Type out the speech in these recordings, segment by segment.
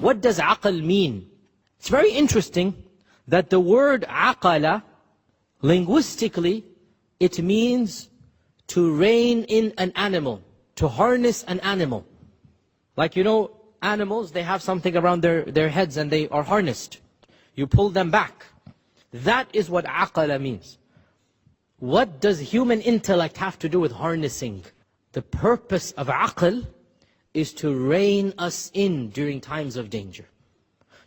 What does aql mean? It's very interesting that the word aqala, linguistically, it means to rein in an animal, to harness an animal. Like animals, they have something around their heads and they are harnessed. You pull them back. That is what aqala means. What does human intellect have to do with harnessing? The purpose of aql is to rein us in during times of danger,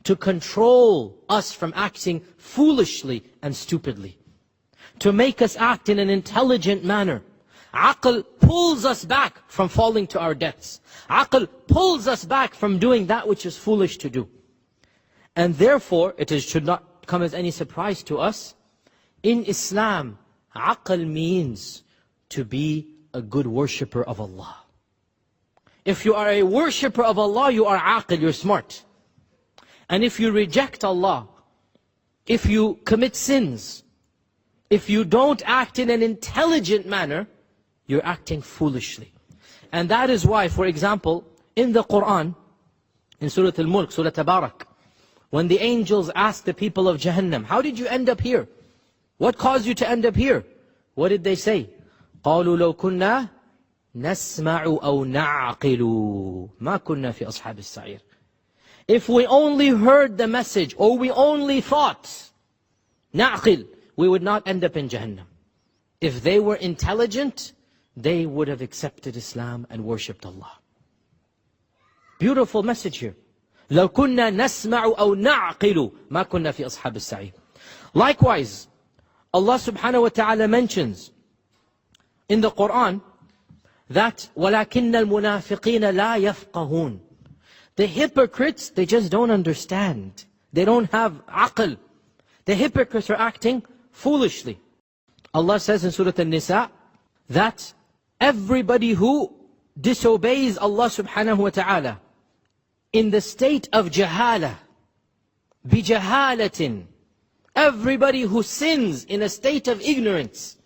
to control us from acting foolishly and stupidly, to make us act in an intelligent manner. Aql pulls us back from falling to our debts. Aql pulls us back from doing that which is foolish to do. And therefore, should not come as any surprise to us, in Islam, aql means to be a good worshipper of Allah. If you are a worshipper of Allah, you are aql, you're smart. And if you reject Allah, if you commit sins, if you don't act in an intelligent manner, you're acting foolishly. And that is why, for example, in the Quran, in Surah Al-Mulk, Surah Tabarak, when the angels asked the people of Jahannam, how did you end up here? What caused you to end up here? What did they say? قَالُوا لَوْ كُنَّا نَسْمَعُ أَوْ نَعْقِلُ مَا كُنَّا فِي أَصْحَابِ السَّعِيرِ. If we only heard the message, or we only thought, نَعْقِل, we would not end up in Jahannam. If they were intelligent, they would have accepted Islam and worshipped Allah. Beautiful message here. لَوْ كُنَّا نَسْمَعُ أَوْ نَعْقِلُ مَا كُنَّا فِي أَصْحَابِ السَّعِيرِ. Likewise, Allah subhanahu wa ta'ala mentions in the Quran that وَلَكِنَّ الْمُنَافِقِينَ لَا يَفْقَهُونَ. The hypocrites, they just don't understand. They don't have aql. The hypocrites are acting foolishly. Allah says in Surah An-Nisa that everybody who disobeys Allah subhanahu wa ta'ala in the state of jahala, bijahalatin, everybody who sins in a state of ignorance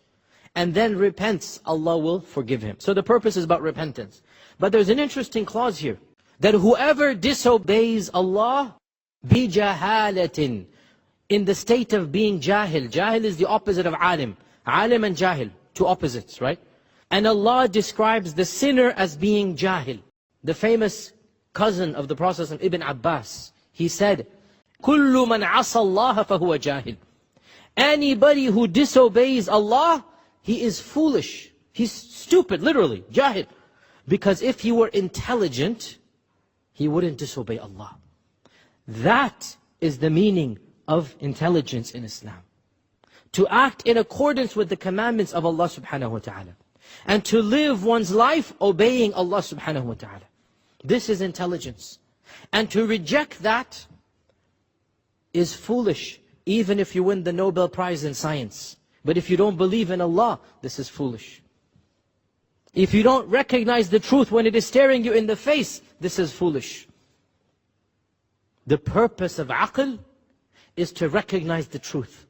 and then repents, Allah will forgive him. So the purpose is about repentance. But there's an interesting clause here, that whoever disobeys Allah bijahalatin, in the state of being jahil. Jahil is the opposite of alim. Alim and jahil, two opposites, right? And Allah describes the sinner as being jahil. The famous cousin of the Prophet Ibn Abbas, he said, كُلُّ مَنْ عَصَى اللَّهَ فَهُوَ جَاهِلٌ. Anybody who disobeys Allah, he is foolish. He's stupid, literally, jahil. Because if he were intelligent, he wouldn't disobey Allah. That is the meaning of intelligence in Islam. To act in accordance with the commandments of Allah subhanahu wa ta'ala. And to live one's life obeying Allah subhanahu wa ta'ala. This is intelligence. And to reject that is foolish, even if you win the Nobel Prize in science. But if you don't believe in Allah, this is foolish. If you don't recognize the truth when it is staring you in the face, this is foolish. The purpose of aql is to recognize the truth.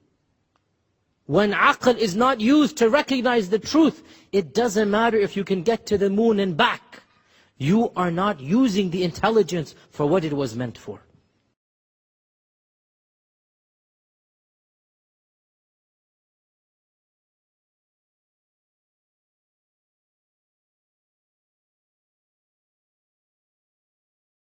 When aql is not used to recognize the truth, it doesn't matter if you can get to the moon and back. You are not using the intelligence for what it was meant for.